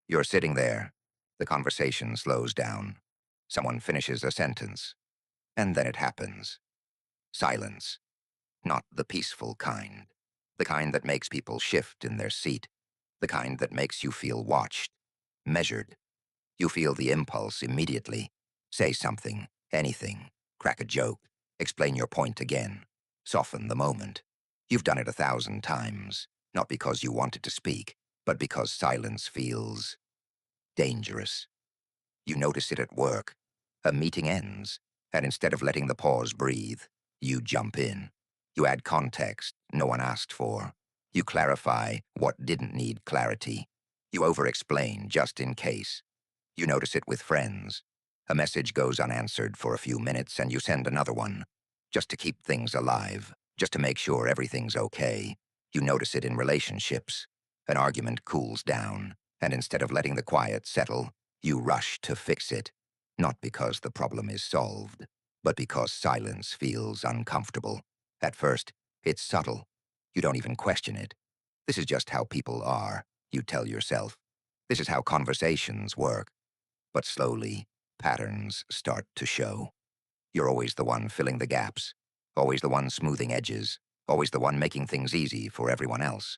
You're sitting there. The conversation slows down. Someone finishes a sentence. And then it happens. Silence. Not the peaceful kind. The kind that makes people shift in their seat. The kind that makes you feel watched, measured. You feel the impulse immediately. Say something, anything, crack a joke, explain your point again, soften the moment. You've done it 1,000 times, not because you wanted to speak, but because silence feels dangerous. You notice it at work. A meeting ends, and instead of letting the pause breathe, you jump in. You add context no one asked for. You clarify what didn't need clarity. You over-explain just in case. You notice it with friends. A message goes unanswered for a few minutes and you send another one, just to keep things alive, just to make sure everything's okay. You notice it in relationships. An argument cools down, and instead of letting the quiet settle, you rush to fix it, not because the problem is solved, but because silence feels uncomfortable. At first, it's subtle. You don't even question it. This is just how people are, you tell yourself. This is how conversations work. But slowly, patterns start to show. You're always the one filling the gaps, always the one smoothing edges, always the one making things easy for everyone else.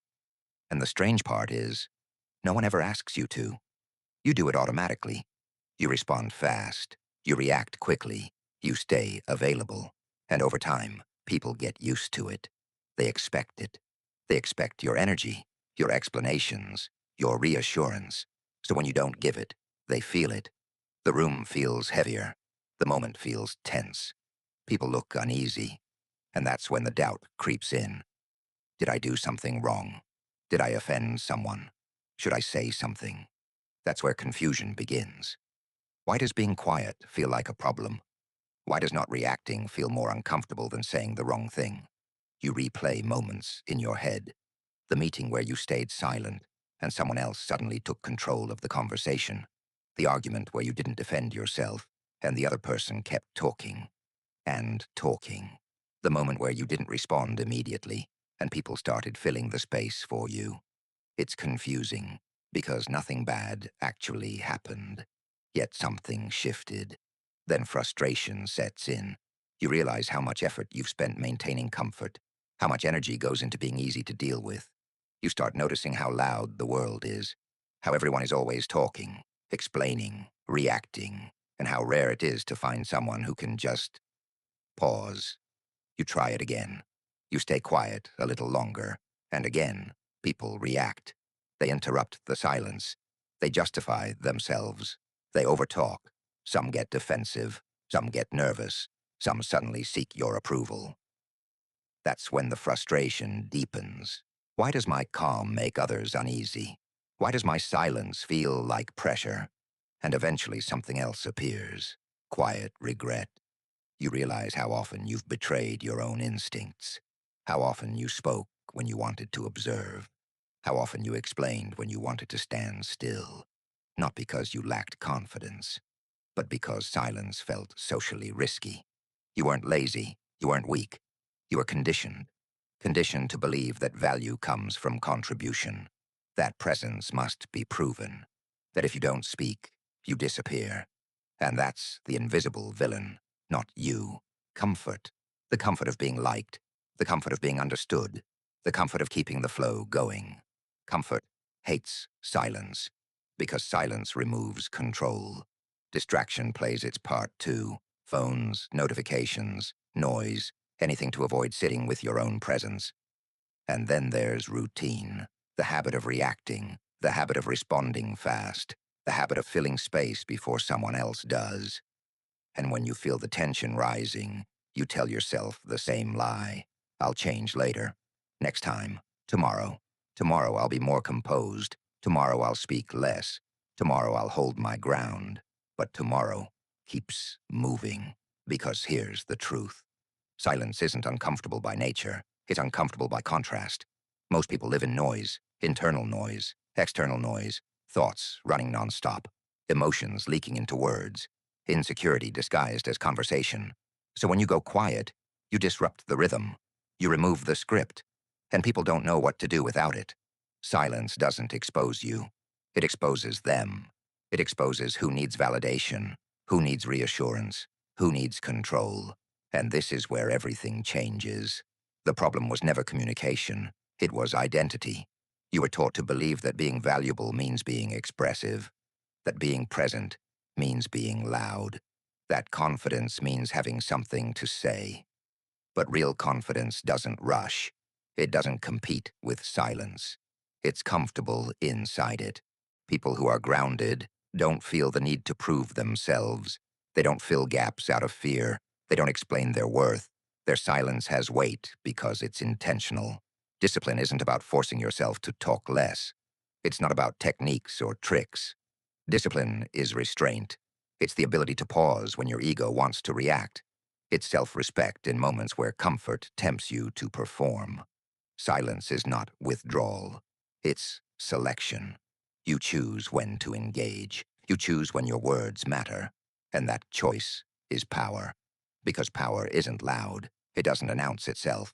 And the strange part is, no one ever asks you to. You do it automatically. You respond fast. You react quickly. You stay available. And over time, people get used to it. They expect it. They expect your energy, your explanations, your reassurance. So when you don't give it, they feel it. The room feels heavier. The moment feels tense. People look uneasy. And that's when the doubt creeps in. Did I do something wrong? Did I offend someone? Should I say something? That's where confusion begins. Why does being quiet feel like a problem? Why does not reacting feel more uncomfortable than saying the wrong thing? You replay moments in your head. The meeting where you stayed silent and someone else suddenly took control of the conversation. The argument where you didn't defend yourself and the other person kept talking and talking. The moment where you didn't respond immediately and people started filling the space for you. It's confusing because nothing bad actually happened, yet something shifted. Then frustration sets in. You realize how much effort you've spent maintaining comfort, how much energy goes into being easy to deal with. You start noticing how loud the world is, how everyone is always talking, explaining, reacting, and how rare it is to find someone who can just pause. You try it again. You stay quiet a little longer, and again, people react. They interrupt the silence. They justify themselves. They overtalk. Some get defensive. Some get nervous. Some suddenly seek your approval. That's when the frustration deepens. Why does my calm make others uneasy? Why does my silence feel like pressure? And eventually something else appears. Quiet regret. You realize how often you've betrayed your own instincts, how often you spoke when you wanted to observe, how often you explained when you wanted to stand still, not because you lacked confidence, but because silence felt socially risky. You weren't lazy, you weren't weak, you were conditioned to believe that value comes from contribution, that presence must be proven, that if you don't speak, you disappear. And that's the invisible villain, not you. Comfort. The comfort of being liked. The comfort of being understood. The comfort of keeping the flow going. Comfort hates silence, because silence removes control. Distraction plays its part too. Phones, notifications, noise, anything to avoid sitting with your own presence. And then there's routine, the habit of reacting, the habit of responding fast, the habit of filling space before someone else does. And when you feel the tension rising, you tell yourself the same lie. I'll change later. Next time. Tomorrow. Tomorrow I'll be more composed. Tomorrow I'll speak less. Tomorrow I'll hold my ground. But tomorrow keeps moving. Because here's the truth. Silence isn't uncomfortable by nature. It's uncomfortable by contrast. Most people live in noise, internal noise, external noise, thoughts running nonstop, emotions leaking into words, insecurity disguised as conversation. So when you go quiet, you disrupt the rhythm. You remove the script, and people don't know what to do without it. Silence doesn't expose you. It exposes them. It exposes who needs validation, who needs reassurance, who needs control. And this is where everything changes. The problem was never communication. It was identity. You were taught to believe that being valuable means being expressive, that being present means being loud, that confidence means having something to say. But real confidence doesn't rush. It doesn't compete with silence. It's comfortable inside it. People who are grounded don't feel the need to prove themselves. They don't fill gaps out of fear. They don't explain their worth. Their silence has weight because it's intentional. Discipline isn't about forcing yourself to talk less. It's not about techniques or tricks. Discipline is restraint. It's the ability to pause when your ego wants to react. It's self-respect in moments where comfort tempts you to perform. Silence is not withdrawal. It's selection. You choose when to engage. You choose when your words matter. And that choice is power. Because power isn't loud. It doesn't announce itself.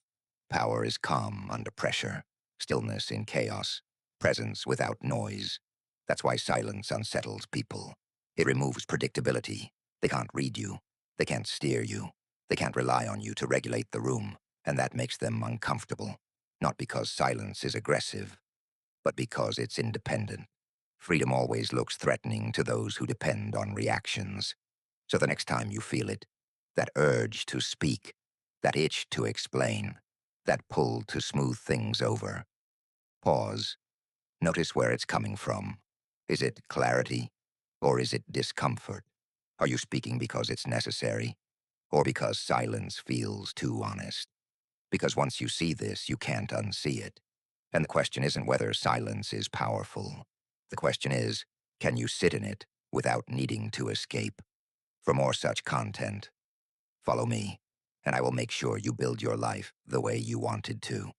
Power is calm under pressure, stillness in chaos, presence without noise. That's why silence unsettles people. It removes predictability. They can't read you. They can't steer you. They can't rely on you to regulate the room, and that makes them uncomfortable. Not because silence is aggressive, but because it's independent. Freedom always looks threatening to those who depend on reactions. So the next time you feel it, that urge to speak, that itch to explain, that pull to smooth things over, pause. Notice where it's coming from. Is it clarity, or is it discomfort? Are you speaking because it's necessary, or because silence feels too honest? Because once you see this, you can't unsee it. And the question isn't whether silence is powerful. The question is, can you sit in it without needing to escape? For more such content, follow me, and I will make sure you build your life the way you wanted to.